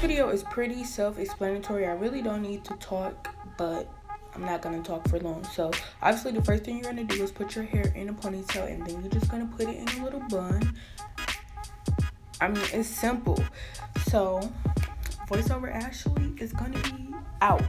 video is pretty self-explanatory. I really don't need to talk, but I'm not gonna talk for long. So obviously the first thing you're gonna do is put your hair in a ponytail, and then you're just gonna put it in a little bun. I mean, it's simple. So voiceover Ashley is gonna be out.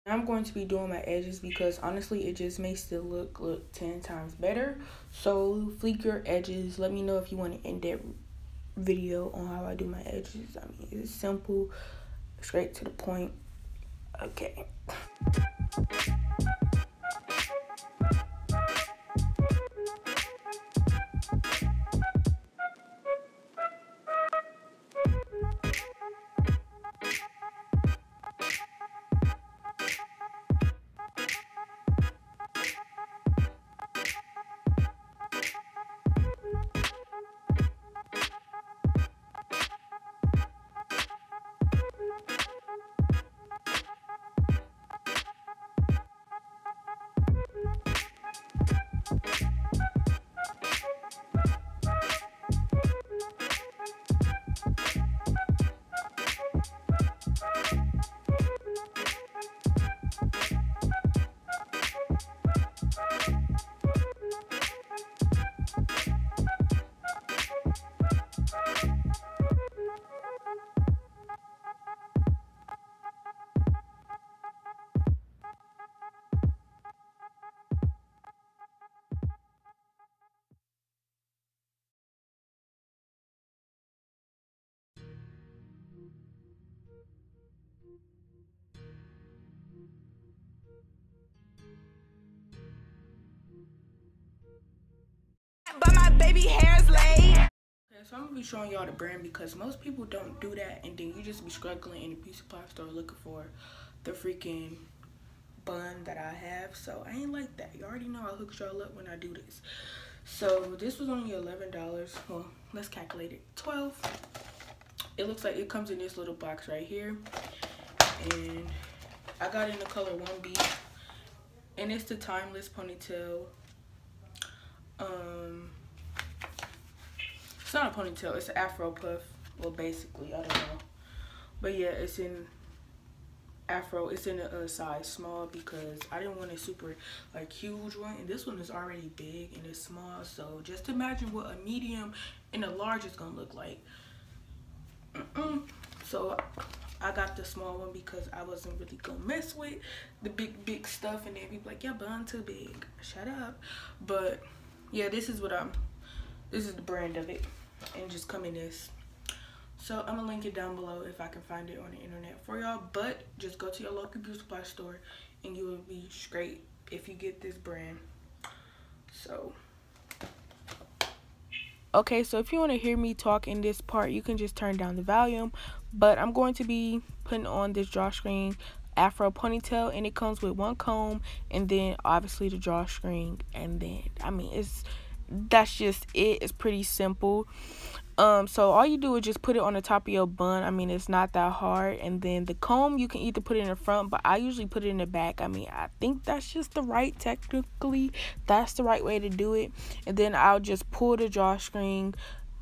I'm going to be doing my edges because honestly it just makes it look 10 times better. So fleek your edges. Let me know if you want an in-depth video on how I do my edges. I mean, it's simple, straight to the point. Okay. But my baby hair's laid. Okay, so I'm gonna be showing y'all the brand because most people don't do that, and then you just be struggling in a beauty supply store looking for the freaking bun that I have. So I ain't like that. You already know I hook y'all up when I do this. So this was only $11. Well, let's calculate it. 12. It looks like it comes in this little box right here, and I got it in the color 1B, and it's the timeless ponytail. It's not a ponytail, it's an afro puff. Well, basically, I don't know, but yeah, it's in afro. It's in a size small because I didn't want a super like huge one, and this one is already big and it's small. So just imagine what a medium and a large is gonna look like. So I got the small one because I wasn't really gonna mess with the big stuff, and then people like, yeah, bun too big. Shut up. But yeah, this is the brand of it, and just come in this. So I'm gonna link it down below if I can find it on the internet for y'all. But just go to your local beauty supply store and you will be straight if you get this brand. So okay, so if you want to hear me talk in this part, you can just turn down the volume. But I'm going to be putting on this drawstring afro ponytail, and it comes with one comb and then obviously the drawstring, and then I mean that's just it. It's pretty simple. So all you do is just put it on the top of your bun. I mean, it's not that hard. And then the comb, you can either put it in the front, but I usually put it in the back. I mean, I think that's just technically that's the right way to do it. And then I'll just pull the drawstring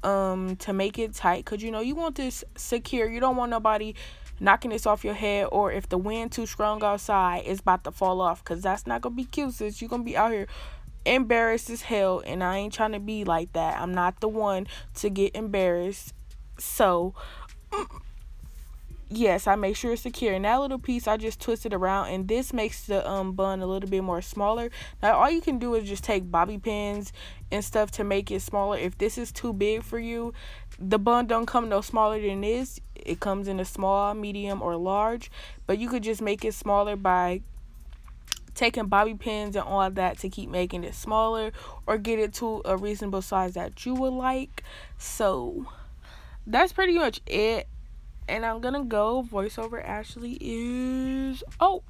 to make it tight, because you know you want this secure. You don't want nobody knocking this off your head, or if the wind too strong outside, it's about to fall off, because that's not gonna be cute, sis. You're gonna be out here embarrassed as hell, and I ain't trying to be like that. I'm not the one to get embarrassed. So yes, I make sure it's secure. And that little piece, I just twist it around, and this makes the bun a little bit more smaller. Now all you can do is just take bobby pins and stuff to make it smaller. If this is too big for you, the bun don't come no smaller than this. It comes in a small, medium, or large, but you could just make it smaller by taking bobby pins and all of that to keep making it smaller, or get it to a reasonable size that you would like. So that's pretty much it, and I'm gonna go. Voiceover Ashley is out.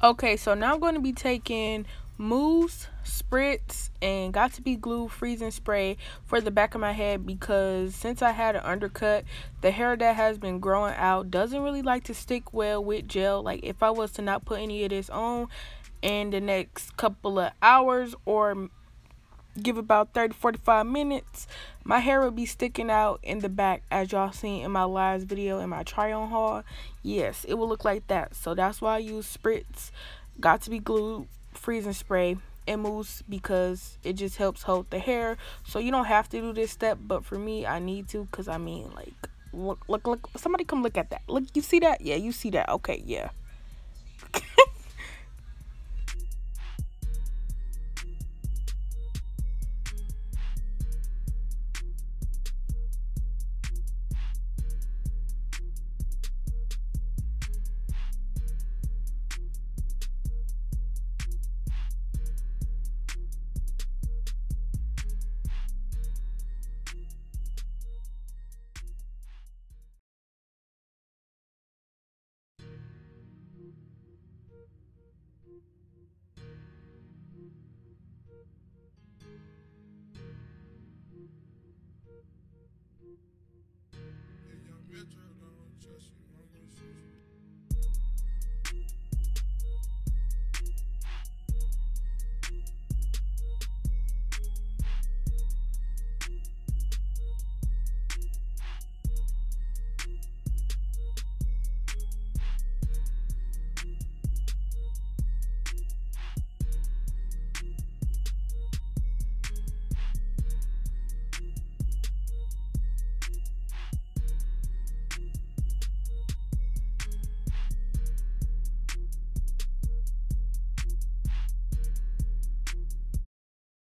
Okay, so now I'm going to be taking mousse, spritz, and got to be glue freezing spray for the back of my head, because since I had an undercut, the hair that has been growing out doesn't really like to stick well with gel. Like if I was to not put any of this on in the next couple of hours, or give about 30-45 minutes, my hair would be sticking out in the back, as y'all seen in my last video in my try on haul. Yes, it will look like that. So that's why I use spritz, got to be glue freezing spray, and mousse, because it just helps hold the hair. So you don't have to do this step, but for me I need to, because I mean, like, look, somebody come look at that. Look, you see that? Yeah, you see that? Okay, yeah.